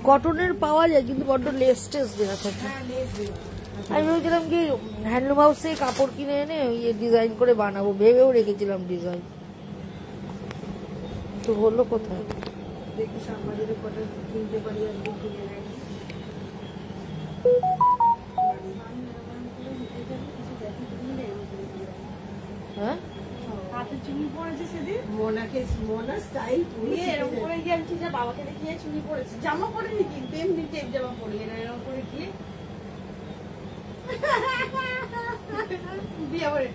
কটনের পাওয়া যায় কিন্তু বড্ড লেস টেস দেওয়া থাকে। আমি ভেবেছিলাম কি হ্যান্ডলুম হাউসে কাপড় কিনে এনে ডিজাইন করে বানাবো, ভেবেও রেখেছিলাম ডিজাইন, তো হলো কোথায়। দেখি আমাদের কটা কিনতে পারি আর কিনে নেই। হ্যাঁ হাতে চুনি পড়েছে সেদিন, মোনা স্টাইল পুরো এরকম করে গিয়ে আমি ঠিক বাবাকে দেখিয়ে চুনি পড়েছে, জামা পরেনি কিন্তু এমনি টেপ জামা পরে এরকম করে গিয়ে বিয়ে করে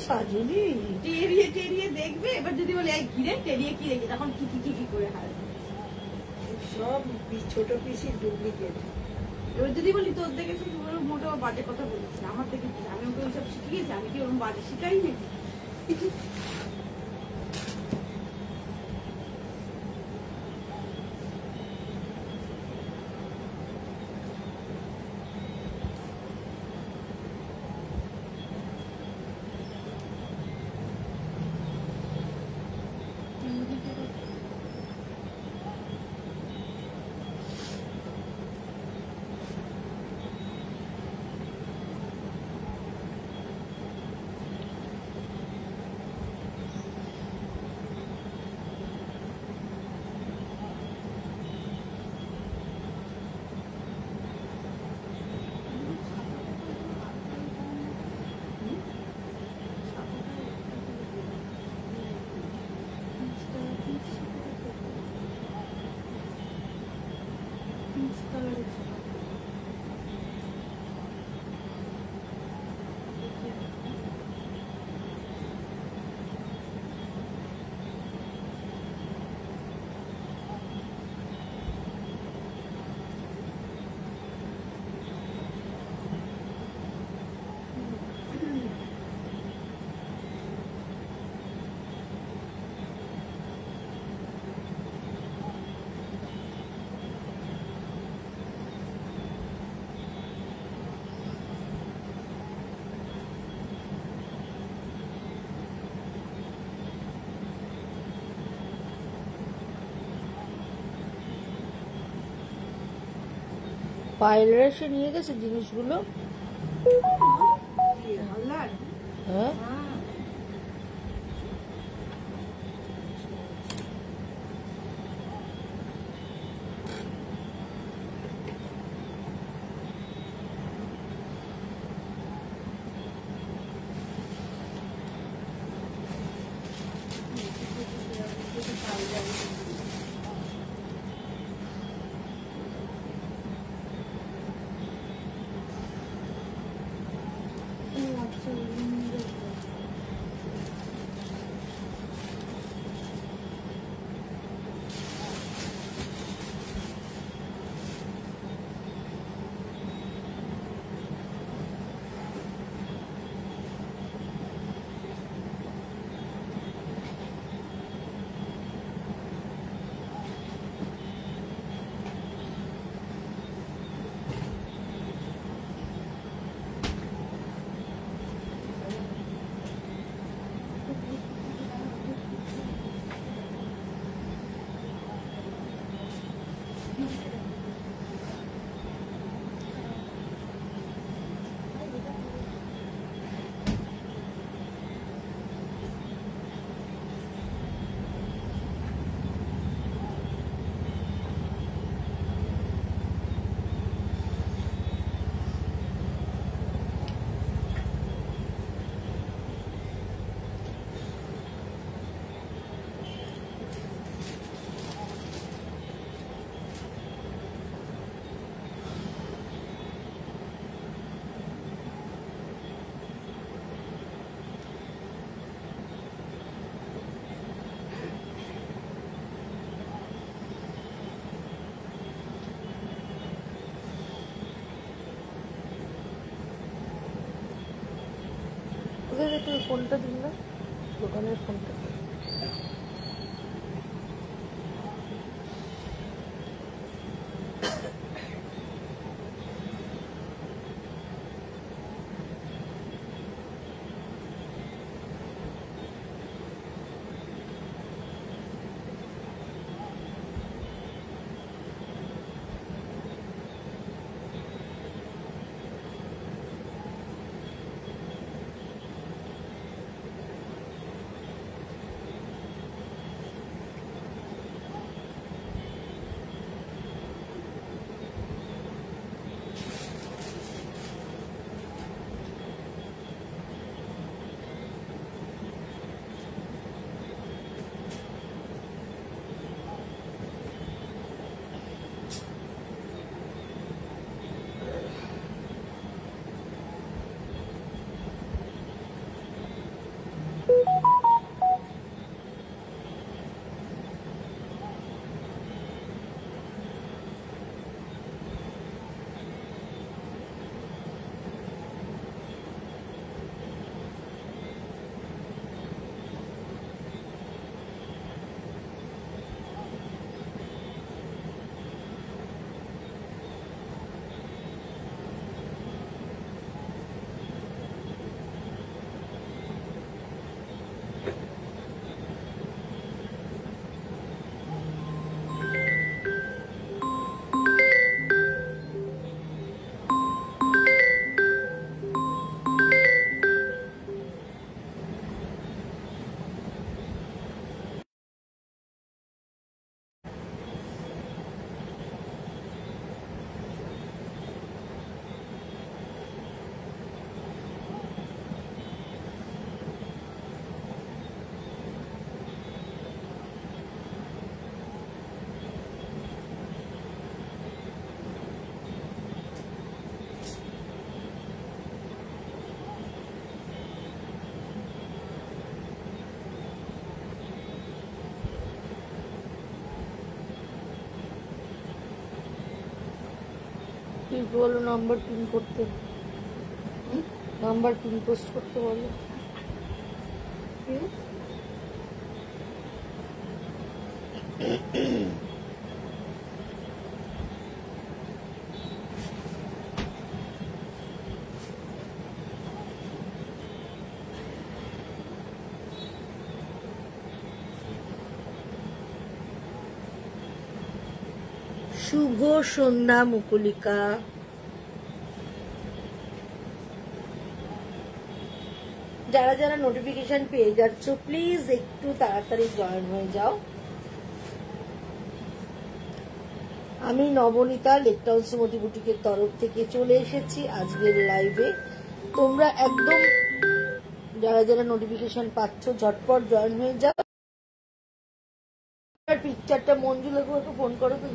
সাজুনি টেরিয়ে টেরিয়ে দেখবে। এবার যদি বলে এই ঘিরে টেরিয়ে কি রেখে তখন কি কি কি কি করে হারে সব ছোট পিসি ডুপ্লিকেট। এবার যদি বলি তোর দেখেছি মোটো বাজে কথা বলিস না, আমার দেখে আমি ওকে ওইসব শিখিয়েছি, আমি কি ওরকম বাজে শিখাই নাকি। পায়েলরা এসে নিয়ে গেছে জিনিসগুলো। হ্যাঁ একটু ফোনটা দিন না, দোকানের ফোনটা। প্লিজ বলো নাম্বার পিন করতে, নাম্বার পিন পোস্ট করতে বলো। শুভ সন্ধ্যা মুকুলিকা। যারা যারা নোটিফিকেশন পেয়ে যাচ্ছ প্লিজ একটু তাড়াতাড়ি জয়েন হয়ে যাও। আমি নবনীতা লেকটাউন শ্রীমতী বুটিকের তরফ থেকে চলে এসেছি আজকের লাইভে। তোমরা একদম যারা যারা নোটিফিকেশন পাচ্ছ ঝটপট জয়েন হয়ে যাও। পিকচারটা মঞ্জুলাকে একটু ফোন করো তো,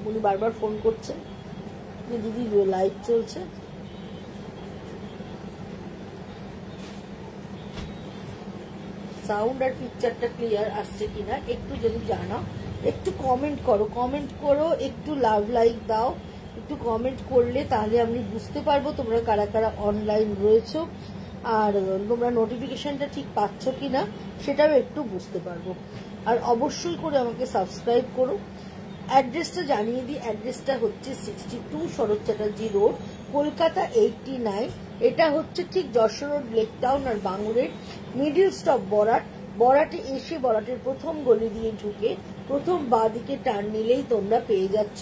উনি বারবার ফোন করছেন যে দিদি লাইভ চলছে। সাউন্ড আর পিকচারটা ক্লিয়ার আসছে কিনা একটু যদি জানাও, একটু কমেন্ট করো, একটু লাভ লাইক দাও, একটু কমেন্ট করলে তাহলে আমি বুঝতে পারবো তোমরা কারা কারা অনলাইন রয়েছো, আর তোমরা নোটিফিকেশনটা ঠিক পাচ্ছ কিনা সেটাও একটু বুঝতে পারবো। আর অবশ্যই করে আমাকে সাবস্ক্রাইব করো। অ্যাড্রেসটা জানিয়ে দিই, অ্যাড্রেসটা হচ্ছে 62 শরৎ চ্যাটার্জি রোড, কলকাতা 89। এটা হচ্ছে ঠিক যশোর রোড, লেকটাউন আর বাঙুরের মিডিল স্টপ বরাট। বরাটে এসে বরাটের প্রথম গলি দিয়ে ঢুকে প্রথম বাঁ দিকে টার্ন নিলেই তোমরা পেয়ে যাচ্ছ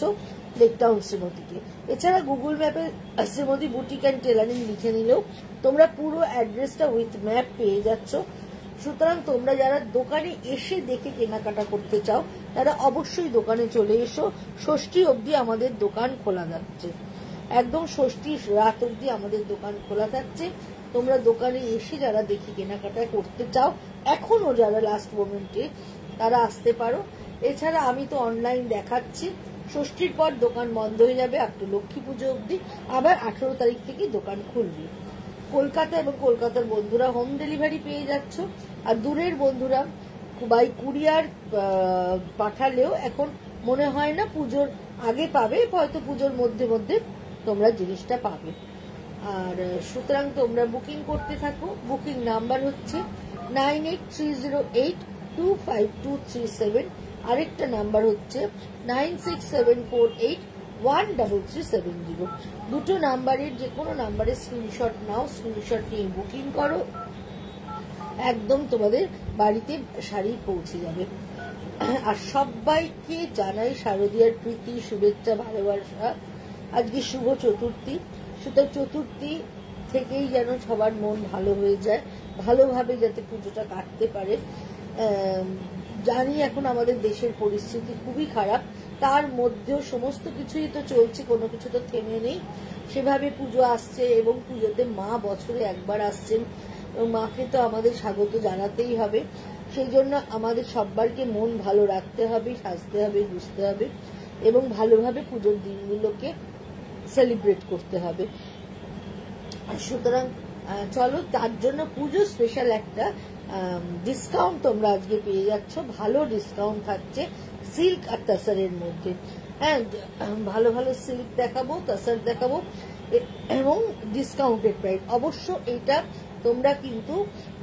লেকটাউন শ্রীমতীকে। এছাড়া গুগল ম্যাপে শ্রীমতী বুটিক অ্যান্ড টেলারিং লিখে নিলেও তোমরা পুরো অ্যাড্রেসটা উইথ ম্যাপ পেয়ে যাচ্ছ। সুতরাং তোমরা যারা দোকানে এসে দেখে কেনাকাটা করতে চাও তারা অবশ্যই দোকানে চলে এসো। ষষ্ঠী অবধি আমাদের দোকান খোলা যাচ্ছে, একদম ষষ্ঠী রাত অবধি আমাদের দোকান খোলা থাকছে। তোমরা দোকানে এসে যারা দেখে কেনাকাটা করতে চাও এখনো যারা লাস্ট মোমেন্টে তারা আসতে পারো। এছাড়া আমি তো অনলাইন দেখাচ্ছি, ষষ্ঠীর পর দোকান বন্ধ হয়ে যাবে আপ টু লক্ষ্মী পুজো অবধি, আবার 18 তারিখ থেকে দোকান খুলবে। কলকাতা এবং কলকাতার বন্ধুরা হোম ডেলিভারি পেয়ে যাচ্ছ, আর দূরের বন্ধুরা বাই কুরিয়ার পাঠালেও এখন মনে হয় না পুজোর আগে পাবে, হয়তো পুজোর মধ্যে মধ্যে তোমরা জিনিসটা পাবে। আর সুতরাং তোমরা বুকিং করতে থাকো। বুকিং নাম্বার হচ্ছে 9830825237, আরেকটা নাম্বার হচ্ছে 9674813370। দুটো নাম্বারের যে কোনো নাম্বারের স্ক্রিনশট নাও, স্ক্রিনশট নিয়ে বুকিং করো, একদম তোমাদের বাড়িতে শাড়ি পৌঁছে যাবে। আর সবাইকে জানাই শারদীয়ার প্রীতি, শুভেচ্ছা, ভালোবাসা। আজকে শুভ চতুর্থী, সুতরাং চতুর্থী থেকেই যেন সবার মন ভালো হয়ে যায়, ভালোভাবে যাতে পুজোটা কাটতে পারে। জানি এখন আমাদের দেশের পরিস্থিতি খুবই খারাপ, তার মধ্যেও সমস্ত কিছুই তো চলছে, কোনো কিছু তো থেমে নেই। সেভাবে পুজো আসছে এবং পুজোতে মা বছরে একবার আসছেন, মাকে তো আমাদের স্বাগত জানাতেই হবে। সেই জন্য আমাদের সবাইকে মন ভালো রাখতে হবে, সাজতে হবে, বুঝতে হবে এবং ভালোভাবে পুজোর দিনগুলোকে সেলিব্রেট করতে হবে। সুতরাং চলো, তার জন্য পুজো স্পেশাল একটা ডিসকাউন্ট তোমরা আজকে পেয়ে যাচ্ছ। ভালো ডিসকাউন্ট থাকছে সিল্ক আর তাসারের মধ্যে। হ্যাঁ, ভালো ভালো সিল্ক দেখাবো, তাসার দেখাবো এবং ডিসকাউন্টেড প্রাইস। অবশ্য এটা তোমরা কিন্তু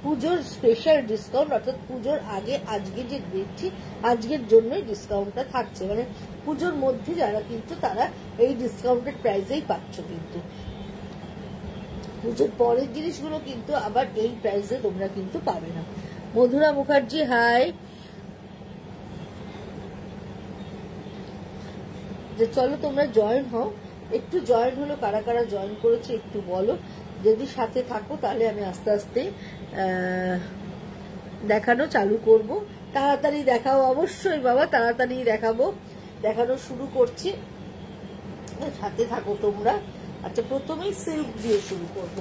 পুজোর স্পেশাল ডিসকাউন্ট, অর্থাৎ পুজোর আগে আজকে যে দিচ্ছি আজকের জন্যই ডিসকাউন্টটা থাকছে, মানে পুজোর মধ্যে যারা কিন্তু তারা এই ডিসকাউন্টেড প্রাইসেই পাচ্ছ। কিন্তু পুজোর পরের জিনিসগুলো কিন্তু আবার এই প্রাইসে তোমরা কিন্তু পাবে না। মধুরা মুখার্জি হাই। যে চলো তোমরা জয়েন হও, একটু জয়েন হলো, কারা কারা জয়েন করেছে একটু বলো। যদি সাথে থাকো তাহলে আমি আস্তে আস্তে দেখানো চালু করব। তাড়াতাড়ি দেখাও অবশ্যই বাবা, তাড়াতাড়ি দেখাবো, দেখানো শুরু করছি, সাথে থাকো তোমরা। আচ্ছা, প্রথমেই সিল্ক দিয়ে শুরু করব,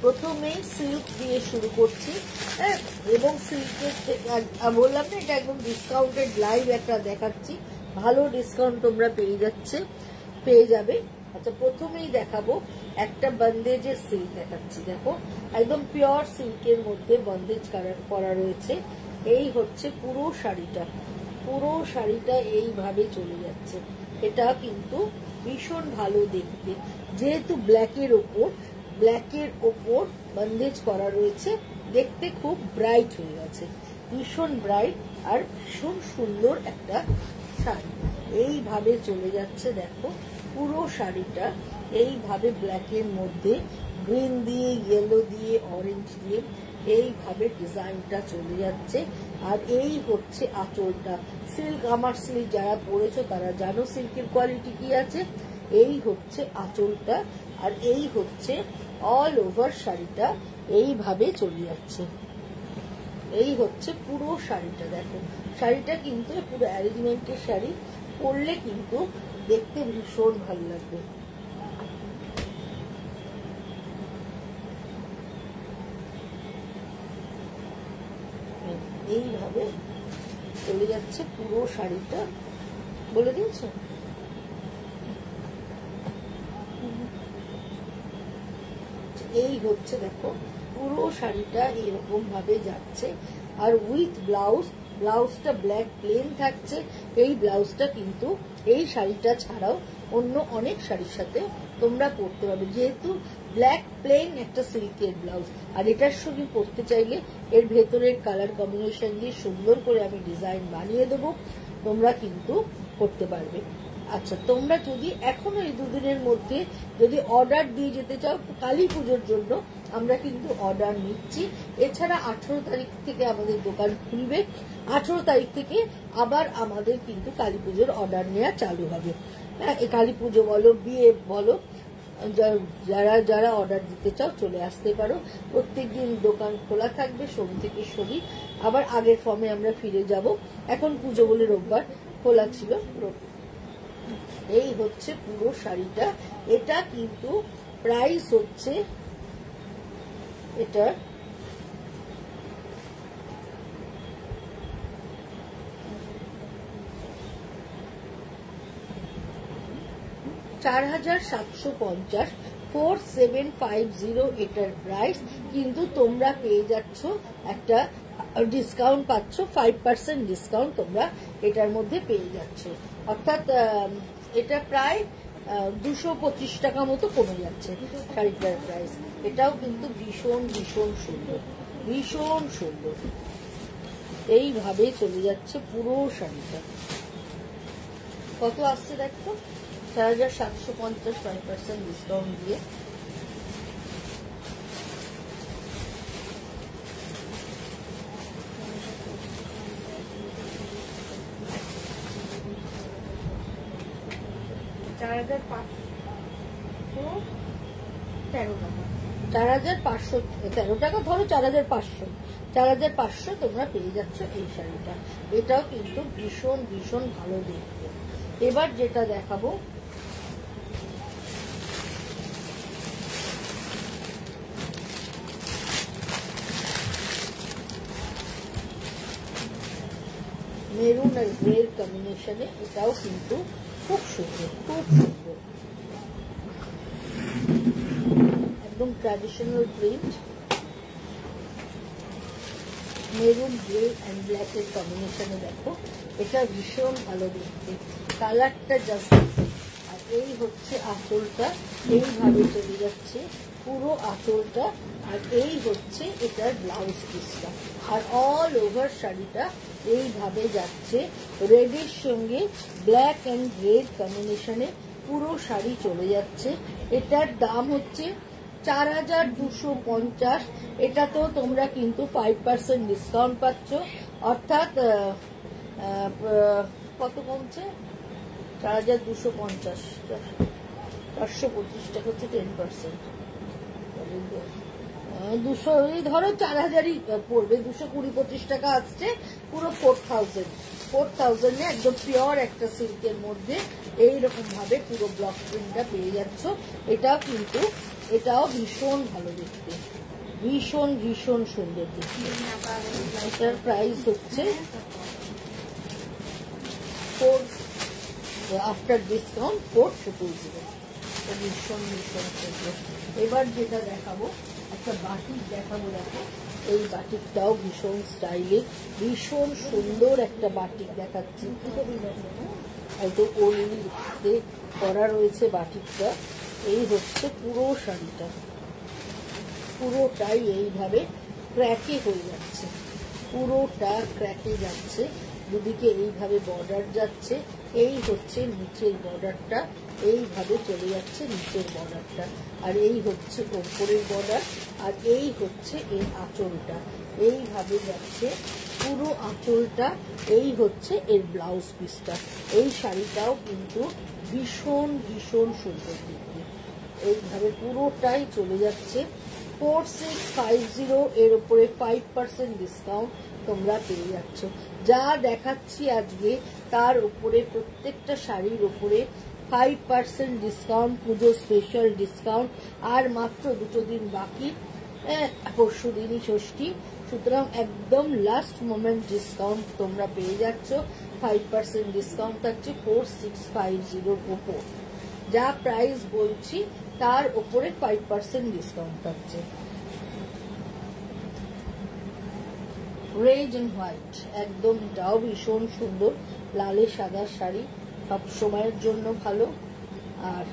প্রথমেই সিল্ক দিয়ে শুরু করছি। হ্যাঁ, এবং সিল্কের বললাম না এটা একদম ডিসকাউন্টেড লাইভ একটা দেখাচ্ছি, ভালো ডিসকাউন্ট তোমরা পেয়ে যাবে। আচ্ছা, প্রথমেই দেখাবো একটা বন্দেজের সিল্ক দেখাচ্ছি। দেখো, একদম পিওর সিল্কের মধ্যে বন্দেজ করা রয়েছে। এই হচ্ছে পুরো শাড়িটা, পুরো শাড়িটা এইভাবে চলে যাচ্ছে। এটা কিন্তু ভীষণ ভালো দেখতে, যেহেতু ব্ল্যাকের ওপর বন্দেজ করা রয়েছে, দেখতে খুব ব্রাইট হয়ে গেছে, ভীষণ ব্রাইট আর ভীষণ সুন্দর একটা শাড়ি। এইভাবে চলে যাচ্ছে, দেখো পুরো শাড়িটা এইভাবে ব্ল্যাকের মধ্যে গ্রিন দিয়ে, ইয়েলো দিয়ে, অরেঞ্জ দিয়ে এইভাবে ডিজাইনটা চলে যাচ্ছে। আর এই হচ্ছে আঁচলটা। সিল্ক, আমার সিল্ক যারা পরেছো তারা জানো সিল্কের কোয়ালিটি কি আছে। এই হচ্ছে আঁচলটা, আর এই হচ্ছে অল ওভার শাড়িটা এইভাবে চলে যাচ্ছে। এই হচ্ছে পুরো শাড়িটা। দেখো শাড়িটা কিন্তু পুরো অ্যারেঞ্জমেন্টের শাড়ি, পরলে কিন্তু দেখতে ভীষণ ভালো লাগবে। এইভাবে চলে যাচ্ছে পুরো শাড়িটা, বলে দিয়েছ। এই হচ্ছে দেখো পুরো শাড়িটা এরকম ভাবে যাচ্ছে। আর উইথ ব্লাউজটা ব্ল্যাক প্লেন থাকছে। এই ব্লাউজটা কিন্তু এই শাড়িটা ছাড়াও অন্য অনেক শাড়ির সাথে তোমরা পরতে পারবে, যেহেতু ব্ল্যাক প্লেন একটা সিল্কের ব্লাউজ। আর এটার সঙ্গে পরতে চাইলে এর ভেতরের কালার কম্বিনেশন দিয়ে সুন্দর করে আমি ডিজাইন বানিয়ে দেবো, তোমরা কিন্তু করতে পারবে। আচ্ছা, তোমরা যদি এখনো এই দুদিনের মধ্যে যদি অর্ডার দিয়ে যেতে চাও, কালী পুজোর জন্য আমরা কিন্তু অর্ডার নিচ্ছি। এছাড়া 18 তারিখ থেকে আমাদের দোকান খুলবে, 18 তারিখ থেকে আবার আমাদের কিন্তু কালী পুজোর অর্ডার নেওয়া চালু হবে। হ্যাঁ, কালী পুজো বলো, বিয়ে বলো, যারা অর্ডার দিতে চাও চলে আসতে পারো। প্রত্যেকদিন দোকান খোলা থাকবে সোম থেকে শনি। আবার আগের ফর্মে আমরা ফিরে যাব। এখন পুজো বলে রোববার খোলা ছিল। এই হচ্ছে পুরো শাড়িটা। এটা কিন্তু প্রাইস হচ্ছে, এটা $4,750, 4750 এটার প্রাইস। কিন্তু তোমরা পেয়ে যাচ্ছ একটা ডিসকাউন্ট, পাচ্ছ 5% ডিসকাউন্ট তোমরা এটার মধ্যে পেয়ে যাচ্ছ। অর্থাৎ এটা প্রায় 225 টাকা মতো কমে যাচ্ছে শাড়িটার প্রাইস। এটাও কিন্তু ভীষণ ভীষণ সুন্দর, ভীষণ সুন্দর। এইভাবে চলে যাচ্ছে পুরো শাড়িটা। কত আসছে দেখো, 4,750, 5% ডিসকাউন্ট দিয়ে। $4,513 টাকা, ধরো 4,500 তোমরা পেয়ে যাচ্ছ এই শাড়িটা। এটাও কিন্তু ভীষণ ভীষণ ভালো দেখতে। এবার যেটা দেখাবো, মেরুন আর গ্রের কম্বিনেশনে, এটাও কিন্তু খুব সুন্দর, খুব সুন্দর, একদম traditional print. Maroon grey and black এর কম্বিনেশনে দেখো, এটা ভীষণ ভালো দেখতে, কালারটা জাস্ট। আর এই হচ্ছে আঁচলটা, এইভাবে চলে যাচ্ছে পুরো আঁচলটা। আর এই হচ্ছে এটার ব্লাউজ পিসটা। আর অল ওভার শাড়িটা এইভাবে যাচ্ছে, রেডের সঙ্গে ব্ল্যাক অ্যান্ড রেড কম্বিনেশনে পুরো শাড়ি চলে যাচ্ছে। এটার দাম হচ্ছে 4,250। এটাতেও তোমরা কিন্তু 5% ডিসকাউন্ট পাচ্ছ। অর্থাৎ কত কমছে, 4,250, 425 টাকা হচ্ছে 10%। 200, ধরো 4,000ই পড়বে, 220-25 টাকা আসছে, পুরো 4,000 একদম পিওর একটা সিল্কের মধ্যে এইরকম ভাবে পুরো ব্লক প্রিন্টটা পেয়ে যাচ্ছ। এটাও কিন্তু, এটাও ভীষণ ভালো দেখতে, ভীষণ ভীষণ সুন্দর দেখতে। এটার প্রাইস হচ্ছে আফটার ডিসকাউন্ট 4,000। ভীষণ ভীষণ সুন্দর। এবার যেটা দেখাবো, একটা বাটিক দেখাবো। দেখো এই বাটিকটাও ভীষণ স্টাইলিশ, ভীষণ সুন্দর একটা বাটিক দেখাচ্ছি। হয়তো ওলতে করা রয়েছে বাটিকটা। এই হচ্ছে পুরো শাড়িটা, পুরোটাই এইভাবে ক্র্যাকে হয়ে যাচ্ছে, পুরোটা ক্র্যাকে যাচ্ছে, দুদিকে এইভাবে বর্ডার যাচ্ছে। এই হচ্ছে নিচের বর্ডারটা, এইভাবে চলে যাচ্ছে নিচের বর্ডারটা, আর এই হচ্ছে ওপরের বর্ডার, আর এই হচ্ছে এর আঁচলটা, এইভাবে যাচ্ছে পুরো আঁচলটা। এই হচ্ছে এর ব্লাউজ পিসটা। এই শাড়িটাও কিন্তু ভীষণ ভীষণ সুন্দর দেখতে, এইভাবে পুরোটাই চলে যাচ্ছে 4650। এর উপরে 5% ডিসকাউন্ট তোমরা পেয়ে যাচ্ছ। যা দেখাচ্ছি আজকে তার উপরে প্রত্যেকটা শাড়ির উপরে 5% ডিসকাউন্ট, পুজো স্পেশাল ডিসকাউন্ট। আর মাত্র 2 দিন বাকি, পরশু দিনই ষষ্ঠী, সুতরাং একদম লাস্ট মোমেন্ট ডিসকাউন্ট তোমরা পেয়ে যাচ্ছ। 5% ডিসকাউন্ট থাকছে 4650 উপর। যা প্রাইস বলছি তার উপরে 5% ডিসকাউন্ট থাকছে। রেড এন্ড হোয়াইট, একদম এটাও ভীষণ সুন্দর, লালে সাদা শাড়ি, সব সময়ের জন্য ভালো। আর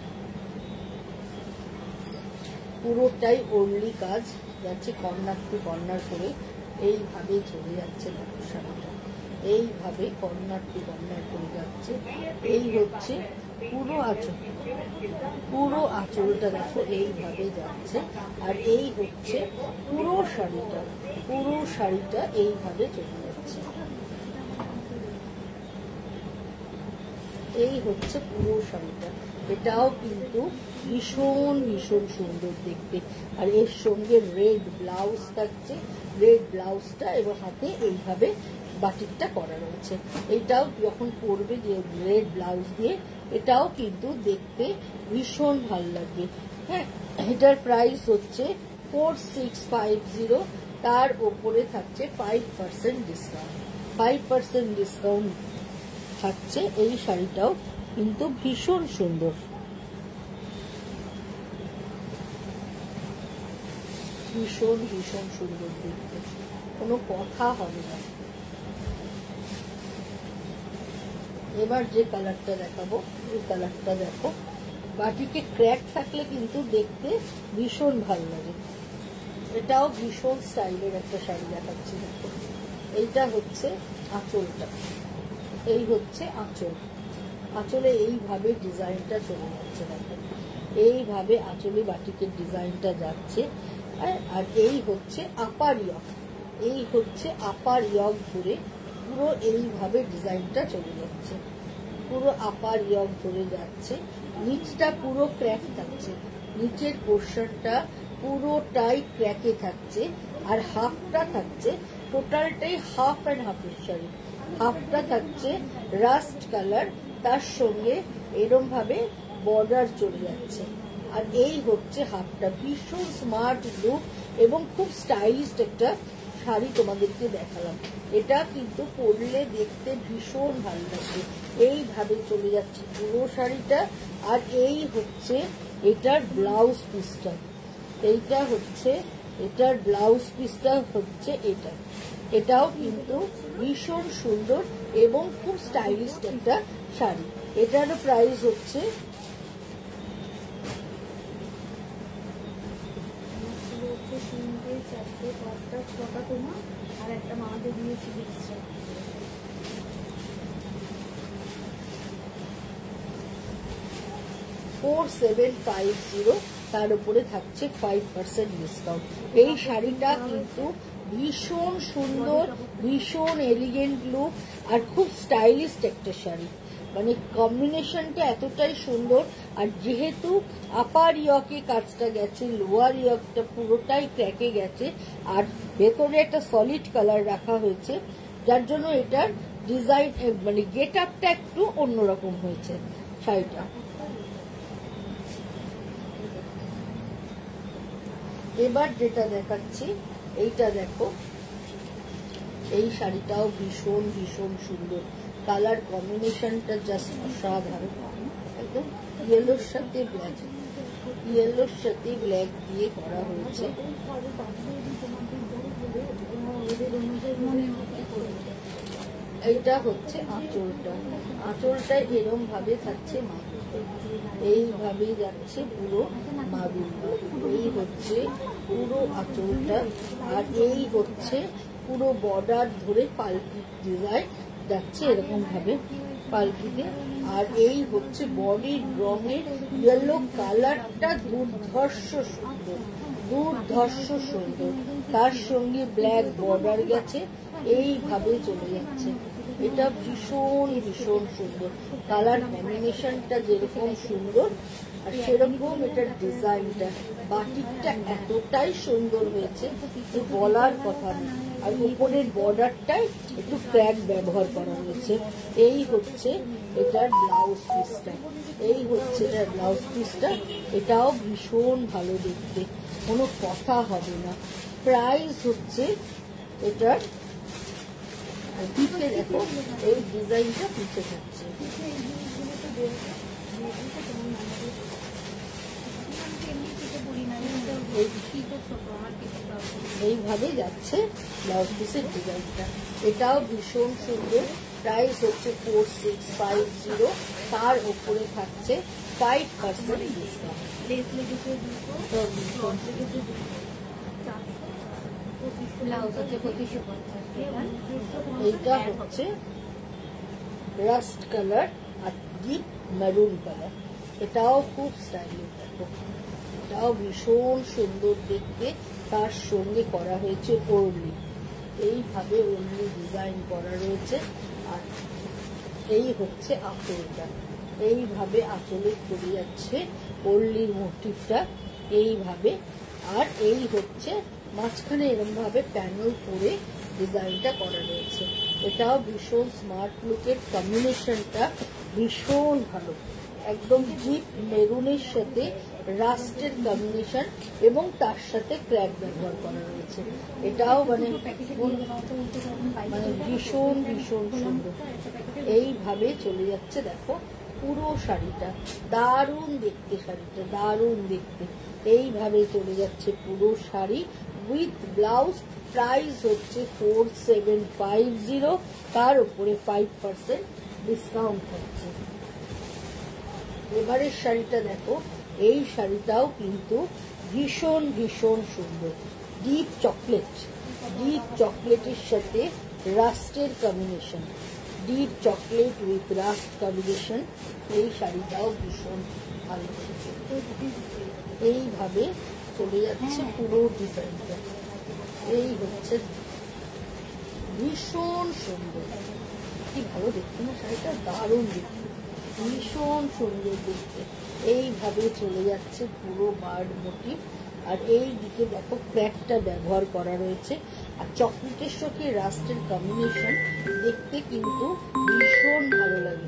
পুরোটাই ওরলি কাজ যাচ্ছে, কর্নার টু কর্নার করে এইভাবে চলে যাচ্ছে দেখো শাড়িটা, এইভাবে কর্নার টু কর্নার করে যাচ্ছে। এই হচ্ছে পুরো আঁচল, পুরো আঁচলটা দেখো এইভাবে যাচ্ছে। আর এই হচ্ছে পুরো শাড়িটা, পুরো শাড়িটা এইভাবে চলে যাচ্ছে। এই হচ্ছে পুরো শাড়িটা, এটাও কিন্তু ভীষণ ভীষণ সুন্দর দেখতে। আর এর সঙ্গে রেড ব্লাউজ থাকছে, রেড ব্লাউজটা এবং হাতে এইভাবে বাটিকটা করা রয়েছে। এইটাও যখন পরবে যে রেড ব্লাউজ দিয়ে, এটাও কিন্তু দেখতে ভীষণ ভালো লাগবে। হ্যাঁ, এটার প্রাইস হচ্ছে 4650, তার ওপরে থাকছে 5% ডিসকাউন্ট, 5% ডিসকাউন্ট থাকছে। এই শাড়িটাও কিন্তু ভীষণ সুন্দর, ভীষণ ভীষণ সুন্দর দেখতে, কোনো কথা হবে না। এবার যে কালারটা দেখাবো, এই কালারটা দেখো, বাটিকে ক্র্যাক থাকলে কিন্তু দেখতে ভীষণ ভালো লাগে। এটাও ভীষণ স্টাইলের একটা শাড়ি দেখাচ্ছি দেখো। এইটা হচ্ছে আঁচলটা, এই হচ্ছে আঁচল, আঁচলে এইভাবে ডিজাইনটা চলে যাচ্ছে দেখো, এইভাবে আঁচলে বাটিকের ডিজাইনটা যাচ্ছে। আর এই হচ্ছে আপার ইয়ক, এই হচ্ছে আপার ইয়ক ধরে পুরো এইভাবে ডিজাইনটা চলে যাচ্ছে, পুরো আপার ইয়ক ধরে যাচ্ছে। নিচটা পুরো ক্র্যাক থাকছে, নিচের পোর্শনটা পুরোটাই ক্র্যাকে থাকছে। আর হাফটা থাকছে, টোটালটাই হাফ অ্যান্ড হাফের শাড়ি। হাফটা থাকছে রাস্ট কালার, তার সঙ্গে এরম ভাবে বর্ডার চলে যাচ্ছে। আর এই হচ্ছে হাফটা, ভীষণ স্মার্ট লুক এবং খুব স্টাইলিশ একটা শাড়ি তোমাদেরকে দেখালাম। এটা কিন্তু পরলে দেখতে ভীষণ ভালো লাগবে। এইভাবে চলে যাচ্ছে পুরো শাড়িটা। আর এই হচ্ছে এটার ব্লাউজ পিসটা, এইটা হচ্ছে এটার ব্লাউজ পিসটা হচ্ছে এটা। এটাও কিন্তু ভীষণ সুন্দর এবং খুব স্টাইলিশ একটা শাড়ি। এটারও প্রাইস হচ্ছে 4750, তার উপরে থাকছে 5% ডিসকাউন্ট। এই শাড়িটা কিন্তু ভীষণ সুন্দর, ভীষণ এলিগেন্ট লুক আর খুব স্টাইলিশ একটা শাড়ি। মানে কম্বিনেশনটা এতটাই সুন্দর। আর যেহেতু আপার ইয়কে কাজটা গেছে, লোয়ার ইয়কটা পুরোটাই ক্র্যাকে গেছে, আর ভেতরে একটা সলিড কালার রাখা হয়েছে, যার জন্য এটার ডিজাইন মানে গেট আপটা একটু অন্যরকম হয়েছে শাড়িটা। এবার যেটা দেখাচ্ছি এইটা দেখো, এই শাড়িটাও ভীষণ ভীষণ সুন্দর, কালার কম্বিনেশনটা জাস্ট অসাধারণ। একদম ইয়েলোর সাথে ব্ল্যাক, ইয়েলোর সাথে ব্ল্যাক দিয়ে করা হয়েছে। এইটা হচ্ছে আঁচলটা, আঁচলটা এরম ভাবে থাকছে মা, এইভাবেই যাচ্ছে পুরো মা দুর্গা। এই হচ্ছে পুরো আঁচলটা, আর এই হচ্ছে পুরো বর্ডার ধরে পালকি ডিজাইন যাচ্ছে এরকম ভাবে পালকিতে। আর এই হচ্ছে বডির রঙের ইয়েলো কালারটা দুর্ধর্ষ সুন্দর, দুর্ধর্ষ সুন্দর, তার সঙ্গে ব্ল্যাক বর্ডার গেছে, এইভাবে চলে যাচ্ছে। এটা ভীষণ ভীষণ সুন্দর, কালার কম্বিনেশনটা যেরকম সুন্দর আর সেরকম এটার ডিজাইনটা, বাটিকটা এতটাই সুন্দর হয়েছে যে বলার কথা নেই। আর উপরের বর্ডারটাই একটু ক্র্যাক ব্যবহার করা হয়েছে। এই হচ্ছে এটার ব্লাউজ পিসটা, এই হচ্ছে এটার ব্লাউজ পিসটা, এটাও ভীষণ ভালো দেখতে, কোনো কথা হবে না। প্রাইস হচ্ছে এটার পিঠে, দেখো এই ডিজাইনটা পিঠে থাকছে, এইভাবে যাচ্ছে ব্লাউজ পিসের ডিজাইনটা। এটাও ভীষণ সুন্দর, প্রাইস হচ্ছে 4650, তার উপরে থাকছে 5% ডিসকাউন্ট। এইটা হচ্ছে রাস্ট কালার আর ডিপ মেরুন কালার, এটাও খুব স্টাইলিশ, দেখো এটাও ভীষণ সুন্দর দেখতে। তার সঙ্গে করা হয়েছে ওড়নি, এইভাবে ওড়নি ডিজাইন করা রয়েছে। আর এই হচ্ছে আঁচলটা, এইভাবে আঁচলে চলে যাচ্ছে ওড়নির মোটিভটা এইভাবে। আর এই হচ্ছে মাঝখানে এরকম ভাবে প্যানেল করে ডিজাইনটা করা রয়েছে। এটাও ভীষণ স্মার্ট লুকের, কম্বিনেশনটা ভীষণ ভালো, একদম ডিপ মেরুনের সাথে রাস্টের কম্বিনেশন এবং তার সাথে ক্র্যাক ব্যবহার করা রয়েছে। এটাও মানে ভীষণ ভীষণ সুন্দর, এইভাবে চলে যাচ্ছে। দেখো পুরো শাড়িটা দারুণ দেখতে, শাড়িটা দারুণ দেখতে, এইভাবে চলে যাচ্ছে পুরো শাড়ি উইথ ব্লাউজ। প্রাইস হচ্ছে 4750, তার উপরে 5% ডিসকাউন্ট হচ্ছে। এবারের শাড়িটা দেখো, এই শাড়িটাও কিন্তু ভীষণ ভীষণ সুন্দর, ডিপ চকলেট, ডিপ চকলেটের সাথে রাস্টের combination, deep chocolate with rust combination. এই শাড়িটাও ভীষণ ভালো, এইভাবে চলে যাচ্ছে পুরো ডিজাইনটা। এই হচ্ছে ভীষণ সুন্দর, কি ভালো দেখতে না শাড়িটা, দারুণ দেখতে, ভীষণ সুন্দর দেখতে। এইভাবে চলে যাচ্ছে পুরো বার্ড মোটিভ। আর এই দিকে দেখো ক্র্যাকটা ব্যবহার করা রয়েছে, আর চকলেটের সাথে রাস্টের কম্বিনেশন দেখতে কিন্তু ভীষণ ভালো লাগে।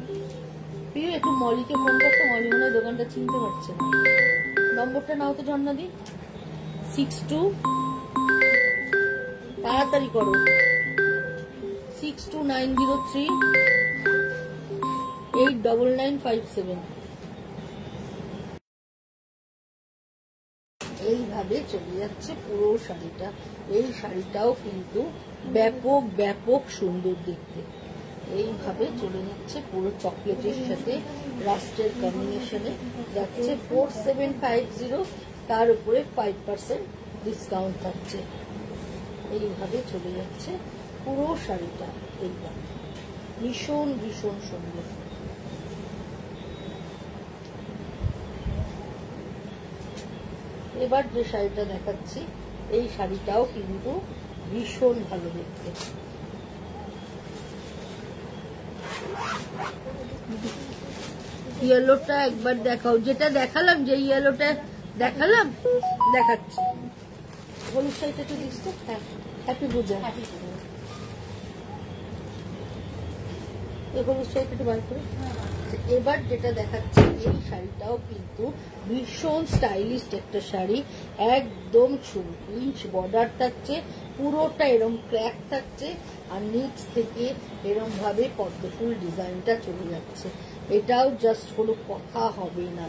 প্রিয় একটু মলিকে ফোন করতো, মলি মনে হয় দোকানটা চিনতে পারছে না। নম্বরটা নাও তো জন্নাদি, 62, তাড়াতাড়ি করো, 62903 89957। এইভাবে চলে যাচ্ছে পুরো শাড়িটা। এই শাড়িটাও কিন্তু ব্যাপক ব্যাপক সুন্দর দেখতে, এইভাবে চলে যাচ্ছে পুরো চকলেটের সাথে রাস্টের কম্বিনেশনে যাচ্ছে 4750, তার উপরে 5% ডিসকাউন্ট থাকছে। এইভাবে চলে যাচ্ছে পুরো শাড়িটা, এইভাবে ভীষণ ভীষণ সুন্দর। এবার যে শাড়িটা দেখাচ্ছি, এই শাড়িটাও কিন্তু ভীষণ ভালো দেখতে। ইয়েলোটা একবার দেখাও, যেটা দেখালাম, যে ইয়েলোটা দেখালাম দেখাচ্ছি। হলুদ শাড়িটা একটু দিস তো, হ্যাঁ, হ্যাপি পূজা। হলুদ শাড়িটা একটু বার করে। এবার যেটা দেখাচ্ছি, এই শাড়িটাও কিন্তু ভীষণ স্টাইলিশ একটা শাড়ি, একদম 2 ইঞ্চ বর্ডার থাকছে, পুরোটা এরম ক্র্যাক থাকছে, আর নিচ থেকে এরম ভাবে পদ্মফুল ডিজাইনটা চলে যাচ্ছে। এটাও জাস্ট কোনো কথা হবে না,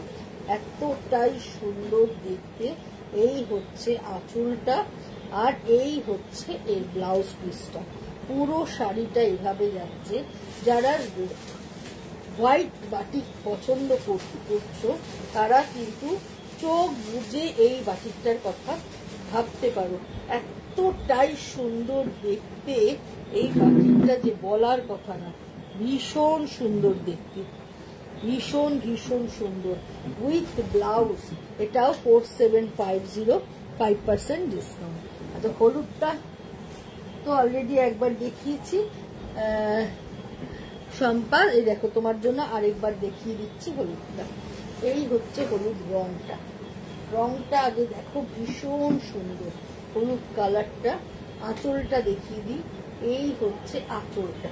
এতটাই সুন্দর দেখতে। এই হচ্ছে আঁচলটা, আর এই হচ্ছে এর ব্লাউজ পিসটা। পুরো শাড়িটা এভাবে যাচ্ছে। যারা হোয়াইট বাটিক পছন্দ করছো তারা কিন্তু চোখ বুঝে এই বাটিকটার কথা ভাবতে পারো। এতটাই সুন্দর দেখতে এই বাটিকটা যে বলার কথা না, ভীষণ সুন্দর দেখতে, ভীষণ ভীষণ সুন্দর উইথ ব্লাউজ। এটাও 4750, 5% ডিসকাউন্ট। আচ্ছা, হলুদটা তো অলরেডি একবার দেখিয়েছি শম্পা, এই দেখো তোমার জন্য আরেকবার দেখিয়ে দিচ্ছি হলুদটা। এই হচ্ছে হলুদ রংটা। রংটা আগে দেখো, ভীষণ সুন্দর হলুদ কালারটা। আঁচলটা দেখিয়ে দিই। এই হচ্ছে আঁচলটা,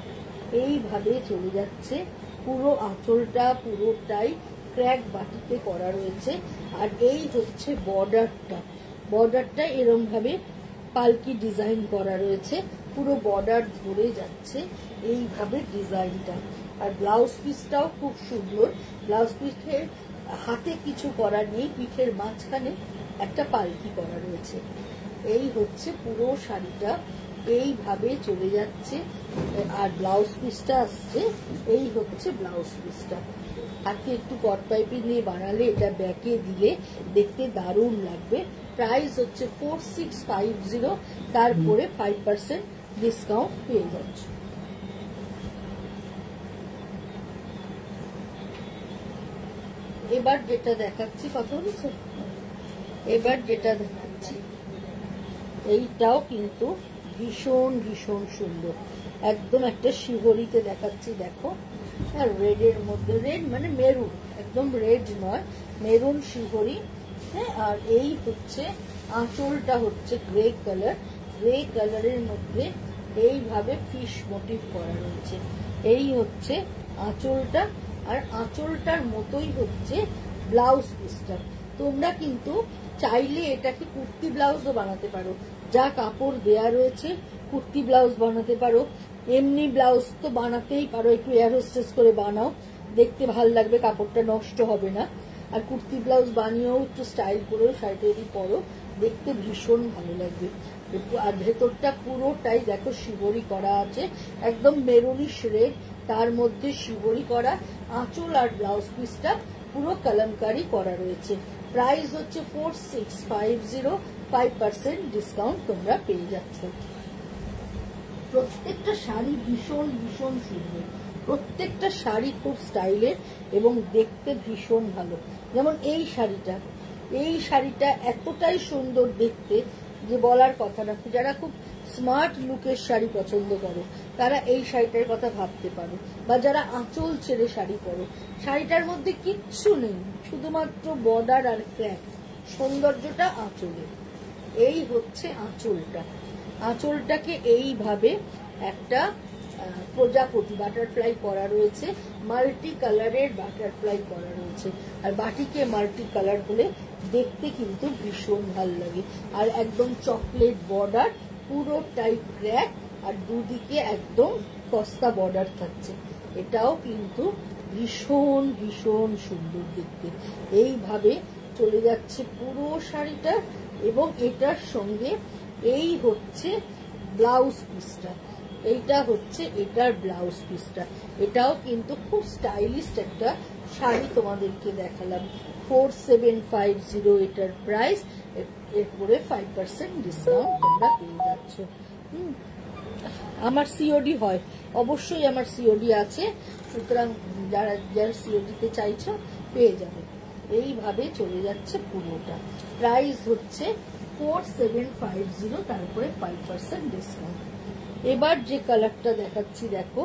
এইভাবে চলে যাচ্ছে পুরো আঁচলটা, পুরোটাই ক্র্যাক বাটিতে করা রয়েছে। আর এই হচ্ছে বর্ডারটা। বর্ডারটা এরম ভাবে পালকি ডিজাইন করা রয়েছে, পুরো বর্ডার ধরে যাচ্ছে এইভাবে ডিজাইনটা। আর ব্লাউজ পিসটাও খুব সুন্দর। ব্লাউজ পিসের হাতে কিছু করা নেই, পিঠের মাঝখানে একটা পালকি করা রয়েছে। এই হচ্ছে পুরো শাড়িটা, এইভাবে চলে যাচ্ছে। আর ব্লাউজ পিসটা আসছে, এই হচ্ছে ব্লাউজ পিসটা। হাতে একটু কট পাইপিং দিয়ে বানালে, এটা ব্যাকে দিলে দেখতে দারুণ লাগবে। প্রাইস হচ্ছে 4650, তারপরে 5% ডিসকাউন্ট পেয়ে যাচ্ছে। এবার যেটা দেখাচ্ছি, কথা বলছো, এবার যেটা দেখাচ্ছি এইটাও কিন্তু ভীষণ ভীষণ সুন্দর। একদম একটা শিহরিতে দেখাচ্ছি, দেখো। আর রেডের মধ্যে, রেড মানে মেরুন, একদম রেড নয়, মেরুন শিহরি। হ্যাঁ, আর এই হচ্ছে আঁচলটা হচ্ছে গ্রে কালার। গ্রে কালারের মধ্যে এইভাবে ফিশ মোটিভ করা রয়েছে। এই হচ্ছে আঁচলটা, আর আঁচলটার মতোই হচ্ছে ব্লাউজ পিসটা। তোমরা কিন্তু চাইলে এটাকে কুর্তি ব্লাউজও বানাতে পারো। যা কাপড় দেয়া রয়েছে কুর্তি ব্লাউজ বানাতে পারো। এমনি ব্লাউজ তো বানাতেই পারো, একটু এয়ার হোস্টেস করে বানাও, দেখতে ভাল লাগবে, কাপড়টা নষ্ট হবে না। আর কুর্তি ব্লাউজ বানিয়েও একটু স্টাইল করেও শাড়িটা যদি পরো, দেখতে ভীষণ ভালো লাগবে। আর ভেতরটা পুরোটাই দেখো শিবরি করা আছে, একদম মেরুনিশ রেড, তার মধ্যে শিবরি করা। আঁচল আর ব্লাউজ পিসটা পুরো কলমকারি করা রয়েছে। প্রাইস হচ্ছে 4650, 5% ডিসকাউন্ট তোমরা পেয়ে যাচ্ছ। প্রত্যেকটা শাড়ি ভীষণ ভীষণ সুন্দর, প্রত্যেকটা শাড়ি খুব স্টাইলের এবং দেখতে ভীষণ ভালো। যেমন এই শাড়িটা, এই শাড়িটা এতটাই সুন্দর দেখতে যে বলার কথা না। যারা খুব স্মার্ট লুকের শাড়ি পছন্দ করো তারা এই শাড়িটার কথা ভাবতে পারো, বা যারা আঁচল ছেড়ে শাড়ি পরো। শাড়িটার মধ্যে কিচ্ছু নেই, শুধুমাত্র বর্ডার আর ক্র্যাক, সৌন্দর্যটা আঁচলে। এই হচ্ছে আঁচলটা। আঁচলটাকে এইভাবে একটা প্রজাপতি বাটারফ্লাই করা রয়েছে, মাল্টি কালারের বাটারফ্লাই করা রয়েছে। আর বাটিকে মাল্টি কালার হলে দেখতে কিন্তু ভীষণ ভালো লাগে। আর একদম চকলেট বর্ডার, পুরোটাই ক্র্যাক, আর দুদিকে একদম কস্তা বর্ডার থাকছে। এটাও কিন্তু ভীষণ ভীষণ সুন্দর দেখতে। এইভাবে চলে যাচ্ছে পুরো শাড়িটা, এবং এটার সঙ্গে এই হচ্ছে ব্লাউজ পিসটা। এইটা হচ্ছে এটার ব্লাউজ পিসটা। এটাও কিন্তু খুব স্টাইলিশ একটা শাড়ি তোমাদেরকে দেখালাম। 4750 এটার প্রাইস। এরপরে 5% ডিসকাউন্ট তোমরা পেয়ে যাচ্ছ। আমার সিওডি হয়, অবশ্যই আমার সিওডি আছে, সুতরাং যারা সিওডিতে চাইছো পেয়ে যাবে। এইভাবে চলে যাচ্ছে পুরোটা। প্রাইস হচ্ছে 4750, তারপরে 5% ডিসকাউন্ট। এবার যে কালারটা দেখাচ্ছি দেখো,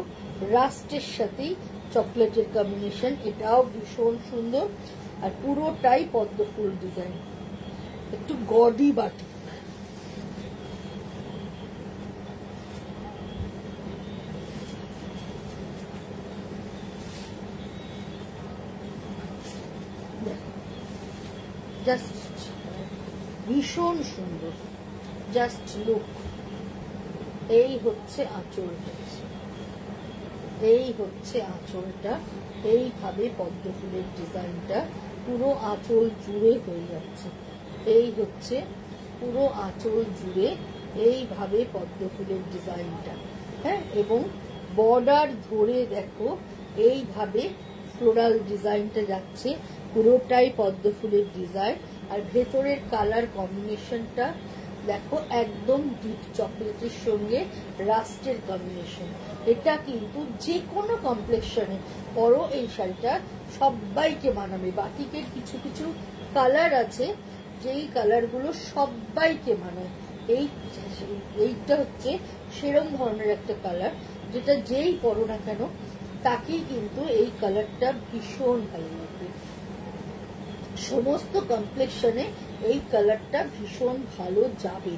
রাস্টের সাথেই চকলেটের কম্বিনেশন, এটাও ভীষণ সুন্দর। আর পুরোটাই পদ্ম ফুল ডিজাইন, একটু গডি বাটি। জাস্ট ভীষণ সুন্দর, জাস্ট লুক। এই হচ্ছে আঁচলটা, এই হচ্ছে আঁচলটা। এইভাবে পদ্ম ফুলের ডিজাইনটা পুরো আঁচল জুড়ে হয়ে যাচ্ছে। এই হচ্ছে পুরো আঁচল জুড়ে এইভাবে পদ্ম ফুলের ডিজাইনটা, হ্যাঁ, এবং বর্ডার ধরে দেখো এইভাবে ফ্লোরাল ডিজাইনটা যাচ্ছে, পুরোটাই পদ্ম ফুলের ডিজাইন। আর ভেতরের কালার কম্বিনেশনটা দেখো একদম ডিপ চকলেটের সঙ্গে রাস্টের কম্বিনেশন। এটা কিন্তু যে কোনো কমপ্লেক্সনে পরো এই শাড়িটা সবাইকে মানাবে। বাটিকের কিছু কিছু কালার আছে যেই কালারগুলো সবাইকে মানায়, এইটা হচ্ছে সেরম ধরনের একটা কালার যেটা যেই পরো না কেন তাকেই কিন্তু এই কালারটা ভীষণ ভালো লাগবে। সমস্ত কমপ্লেক্সনে এই কালারটা ভীষণ ভালো যাবে।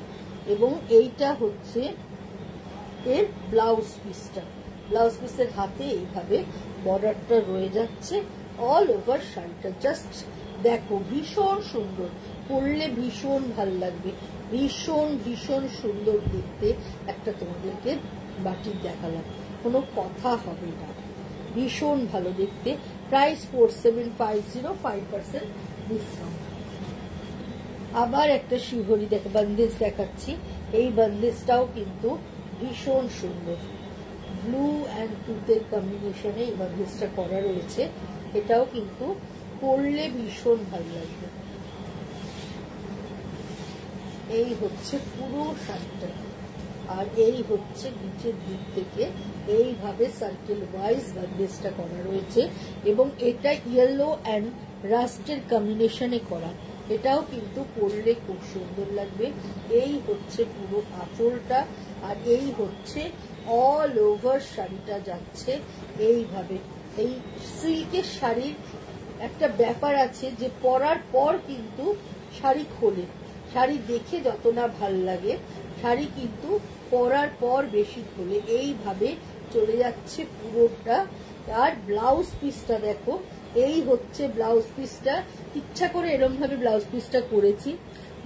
এবং এইটা হচ্ছে এর ব্লাউজ পিসটা। ব্লাউজ পিসের হাতে এইভাবে বর্ডারটা রয়ে যাচ্ছে অল ওভার শাড়িটা। জাস্ট দেখো ভীষণ সুন্দর, পরলে ভীষণ ভালো লাগবে, ভীষণ ভীষণ সুন্দর দেখতে। একটা তোমাদেরকে বাটিক দেখালাম, কোনো কথা হবে না, ভীষণ ভালো দেখতে। Price 4750, 5% discount. আবার একটা শিহরি বন্দেজ দেখাচ্ছি। এই বন্দেজটাও কিন্তু ভীষণ সুন্দর, ব্লু অ্যান্ড টুথের কম্বিনেশনে এই বন্দেজটা করা রয়েছে। এটাও কিন্তু পরলে ভীষণ ভালো লাগবে। এই হচ্ছে পুরো শাড়িটা, আর এই হচ্ছে নিচের দিক থেকে এইভাবে সার্কেল ওয়াইজ বন্দেজটা করা রয়েছে এবং এটা ইয়েলো অ্যান্ড রাস্টের কম্বিনেশনে করা। এটাও কিন্তু পরলে খুব সুন্দর লাগবে। এই হচ্ছে পুরো আঁচলটা, আর এই হচ্ছে অল ওভার শাড়িটা যাচ্ছে এইভাবে। এই সিল্কের শাড়ির একটা ব্যাপার আছে যে পরার পর কিন্তু শাড়ি খোলে, শাড়ি দেখে যত না ভাল লাগে শাড়ি কিন্তু পরার পর বেশি খোলে। এইভাবে চলে যাচ্ছে পুরোটা। আর ব্লাউজ পিসটা দেখো, এই হচ্ছে ব্লাউজ পিসটা। ইচ্ছা করে এরকম ভাবে ব্লাউজ পিসটা করেছি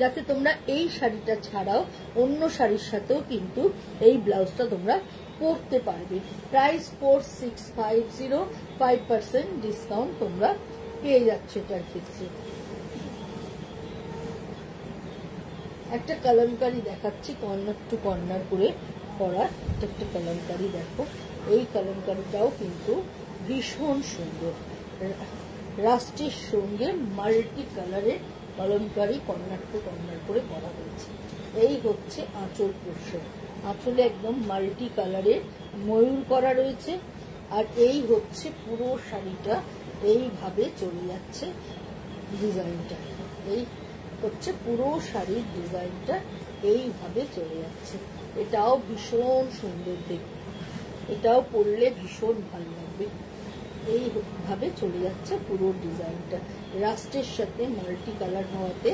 যাতে তোমরা এই শাড়িটা ছাড়াও অন্য শাড়ির সাথেও কিন্তু এই ব্লাউজটা তোমরা পরতে পারবে। প্রাইস 4650, 5% ডিসকাউন্ট তোমরা পেয়ে যাচ্ছ এটার ক্ষেত্রে। একটা কলমকারি দেখাচ্ছি, কর্নার টু কর্নার করে করা একটা কলমকারি। দেখো এই কলমকারিটাও কিন্তু ভীষণ সুন্দর, রাস্টের সঙ্গে মাল্টি কালারের কলমকারি কর্নার টু কর্নার করে করা হয়েছে। এই হচ্ছে আঁচল পোর্শন, আঁচলে একদম মাল্টি কালারের ময়ূর করা রয়েছে। আর এই হচ্ছে পুরো শাড়িটা, এইভাবে চলে যাচ্ছে ডিজাইনটা। এই হচ্ছে পুরো শাড়ির ডিজাইনটা এইভাবে চলে যাচ্ছে। এটাও ভীষণ সুন্দর দেখতে, এটাও পরলে ভীষণ ভালো লাগবে। এইভাবে চলে যাচ্ছে পুরো ডিজাইনটা, রাস্টের সাথে মাল্টি কালার হওয়াতে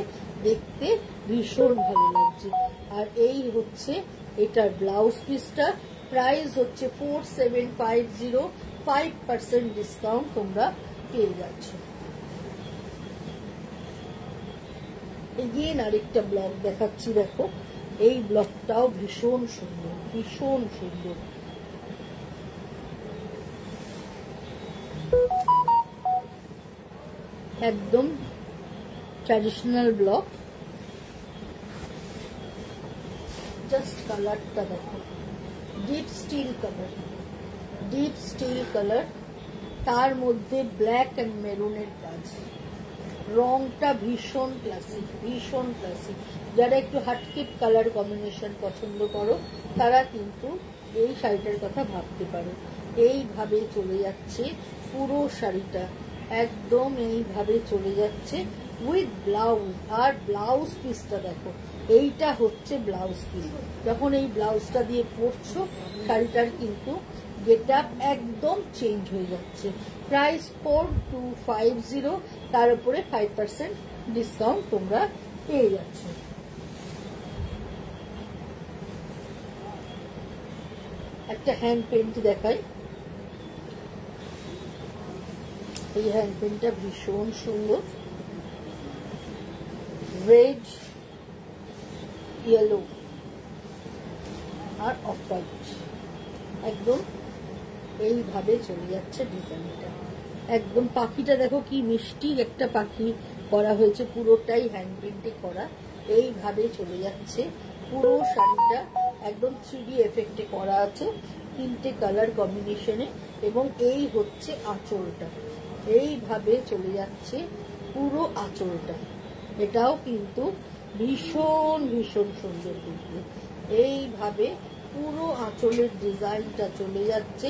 দেখতে ভীষণ ভালো লাগছে। আর এই হচ্ছে এটার ব্লাউজ পিসটা। প্রাইস হচ্ছে 4750, 5% ডিসকাউন্ট তোমরা পেয়ে যাচ্ছ। এগেন আরেকটা ব্লক দেখাচ্ছি, দেখো এই ব্লকটাও ভীষণ সুন্দর, ভীষণ সুন্দর। একদম ট্র্যাডিশনাল ব্লক। জাস্ট কালারটা দেখো, deep steel colour, deep steel colour, তার মধ্যে ব্ল্যাক অ্যান্ড মেরুনের কাজ। রংটা ভীষণ ক্লাসিক, ভীষণ ক্লাসিক। যারা একটু হাটকেট কালার কম্বিনেশন পছন্দ করো তারা কিন্তু এই শাড়িটার কথা ভাবতে পারো। এইভাবে চলে যাচ্ছে পুরো শাড়িটা, একদম এইভাবে চলে যাচ্ছে উইথ ব্লাউজ। আর ব্লাউজ পিসটা দেখো, এইটা হচ্ছে ব্লাউজ পিস। যখন এই ব্লাউজটা দিয়ে পরছো শাড়িটার কিন্তু গেটআপ একদম চেঞ্জ হয়ে যাচ্ছে। প্রাইস 4250, তার উপরে 5% ডিসকাউন্ট তোমরা পেয়ে যাচ্ছ। একটা হ্যান্ড পেন্ট দেখাই। এই হ্যান্ড পেন্টটা ভীষণ সুন্দর, রেড, ইয়েলো আর অফ হোয়াইট, একদম এইভাবে চলে যাচ্ছে ডিজাইনটা। একদম পাখিটা দেখো কি মিষ্টি একটা পাখি করা হয়েছে, পুরোটাই হ্যান্ড পেন্টে করা। এইভাবে চলে যাচ্ছে পুরো শাড়িটা। একদম 3D এফেক্টে করা আছে, 3টে কালার কম্বিনেশনে। এবং এই হচ্ছে আঁচলটা, এইভাবে চলে যাচ্ছে পুরো আঁচলটা। এটাও কিন্তু ভীষণ ভীষণ সুন্দর দেখতে। এইভাবে পুরো আঁচলের ডিজাইনটা চলে যাচ্ছে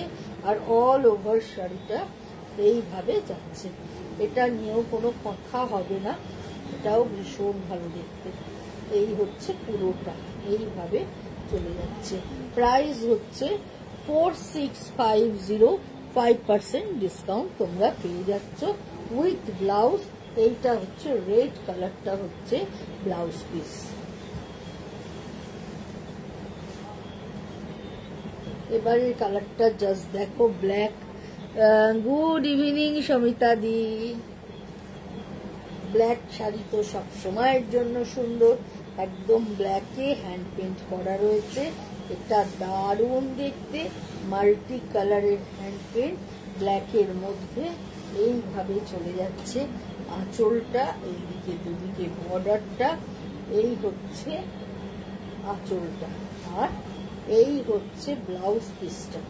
আর অল ওভার শাড়িটা এইভাবে যাচ্ছে। এটা নিয়েও কোনো কথা হবে না, এটাও ভীষণ ভালো দেখতে। এই হচ্ছে পুরোটা, এইভাবে চলে যাচ্ছে। প্রাইস হচ্ছে 4650, 5% ডিসকাউন্ট তোমরা পেয়ে যাচ্ছ উইথ ব্লাউজ। এইটা হচ্ছে রেড কালারটা হচ্ছে ব্লাউজ পিস। এবারে কালারটা জাস্ট দেখো, ব্ল্যাক। গুড ইভিনিং সমিতা দি। ব্ল্যাক শাড়ি তো সব সময়ের জন্য সুন্দর, একদম ব্ল্যাকে হ্যান্ড পেন্ট করা রয়েছে। এটা দারুণ দেখতে, মাল্টি কালারের হ্যান্ড পেন্ট ব্ল্যাকের মধ্যে। এইভাবে চলে যাচ্ছে আঁচলটা, এইদিকে দুদিকে বর্ডারটা। এই হচ্ছে আঁচলটা আর এই হচ্ছে ব্লাউজ পিসটা।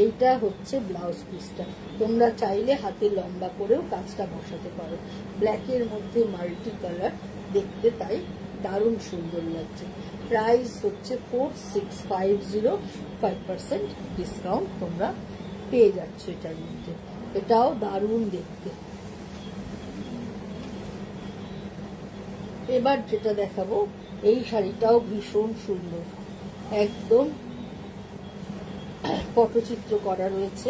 এইটা হচ্ছে ব্লাউজ পিসটা। তোমরা চাইলে হাতে লম্বা করেও কাজটা বসাতে পারো। ব্ল্যাকের মধ্যে মাল্টি কালার দেখতে তাই দারুণ সুন্দর লাগছে। প্রাইস হচ্ছে 4650, 5% ডিসকাউন্ট তোমরা পেয়ে যাচ্ছ এটার মধ্যে। এটাও দারুণ দেখতে। এবার যেটা দেখাবো, এই শাড়িটাও ভীষণ সুন্দর, একদম পটচিত্র করা রয়েছে।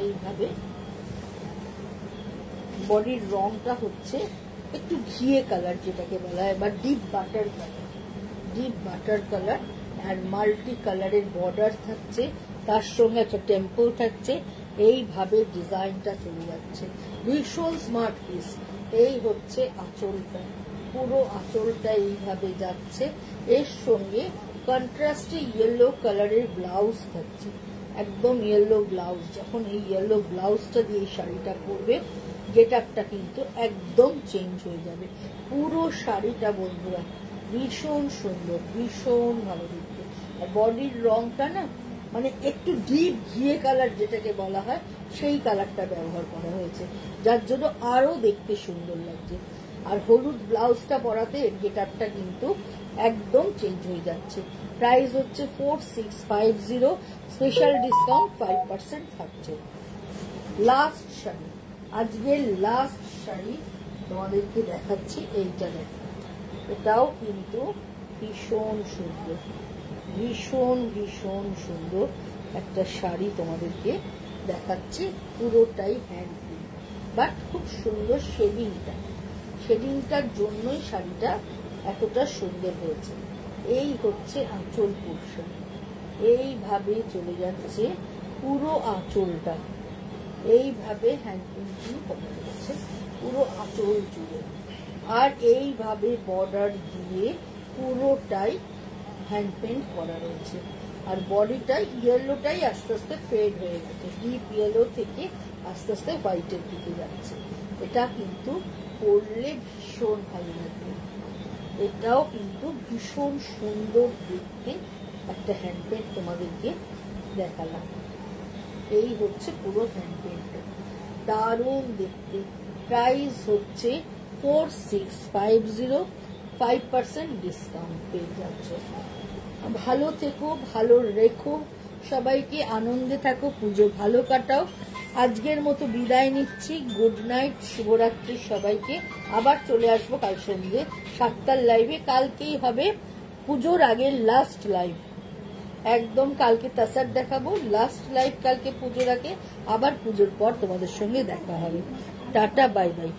এইভাবে বডির রংটা হচ্ছে একটু ঘিয়ে কালার, যেটাকে বলা হয়, বা deep butter colour. Deep butter colour আর মাল্টি কালারের বর্ডার থাকছে, তার সঙ্গে একটা টেম্পল থাকছে। এইভাবে ডিজাইনটা চলে যাচ্ছে, ভীষণ স্মার্ট পিস। এই হচ্ছে আঁচলটা, পুরো আঁচলটা এইভাবে যাচ্ছে। এর সঙ্গে কন্ট্রাস্টে ইয়েলো কালারের ব্লাউজ থাকছে, একদম ইয়েলো ব্লাউজ। যখন এই ইয়েলো ব্লাউজটা দিয়ে এই শাড়িটা পরবে, গেট আপটা কিন্তু একদম চেঞ্জ হয়ে যাবে। পুরো শাড়িটা বন্ধুরা ভীষণ সুন্দর, ভীষণ ভালো দেখতে। আর বডির রংটা না, মানে একটু ডিপ ঘিয়ে কালার যেটাকে বলা হয়, সেই কালারটা ব্যবহার করা হয়েছে, যার জন্য আরো দেখতে সুন্দর লাগছে। আর হলুদ ব্লাউজটা পরাতে গেট আপটা কিন্তু একদম চেঞ্জ হয়ে যাচ্ছে। প্রাইস হচ্ছে 4650, স্পেশাল ডিসকাউন্ট 5% থাকছে। লাস্ট শাড়ি, আজকের লাস্ট শাড়ি তোমাদেরকে দেখাচ্ছি। এইটা দেখো, এটাও কিন্তু ভীষণ সুন্দর, ভীষণ ভীষণ সুন্দর একটা শাড়ি তোমাদেরকে দেখাচ্ছি। পুরোটাই হ্যান্ড প্রিন্ট, বাট খুব সুন্দর শেডিংটা। শেডিংটার জন্যই শাড়িটা এতটা সুন্দর হয়েছে। এই হচ্ছে আঁচল পোর্শন, এইভাবে চলে যাচ্ছে পুরো আঁচলটা। এইভাবে হ্যান্ড প্রিন্টিং করা রয়েছে পুরো আঁচল জুড়ে। আর এইভাবে বর্ডার দিয়ে পুরোটাই হ্যান্ড পেন্ট করা রয়েছে। আর বডিটা ইয়েলোটাই আস্তে আস্তে ফেড হয়ে গেছে, ডিপ ইয়েলো থেকে আস্তে আস্তে হোয়াইটের দিকে যাচ্ছে। এটা কিন্তু পরলে ভীষণ ভালো লাগবে। এটাও কিন্তু ভীষণ সুন্দর দেখতে একটা হ্যান্ড পেন্ট তোমাদেরকে দেখালাম। এই হচ্ছে পুরো হ্যান্ড পেন্টটা, দারুণ দেখতে। প্রাইস হচ্ছে 4650, 5% ডিসকাউন্ট পেয়ে যাচ্ছে। ভালো থেকো, ভালো রেখো, সবাইকে আনন্দে থাকো, পুজো ভালো কাটাও। আজকের মতো বিদায় নিচ্ছি, গুড নাইট, শুভরাত্রি সবাইকে। আবার চলে আসবো কাল সন্ধ্যে 7টার লাইভে। কালকেই হবে পুজোর আগের লাস্ট লাইভ, একদম কালকে তাসার দেখাবো, লাস্ট লাইভ কালকে পুজোর আগে। আবার পুজোর পর তোমাদের সঙ্গে দেখা হবে। Tata, bye bye.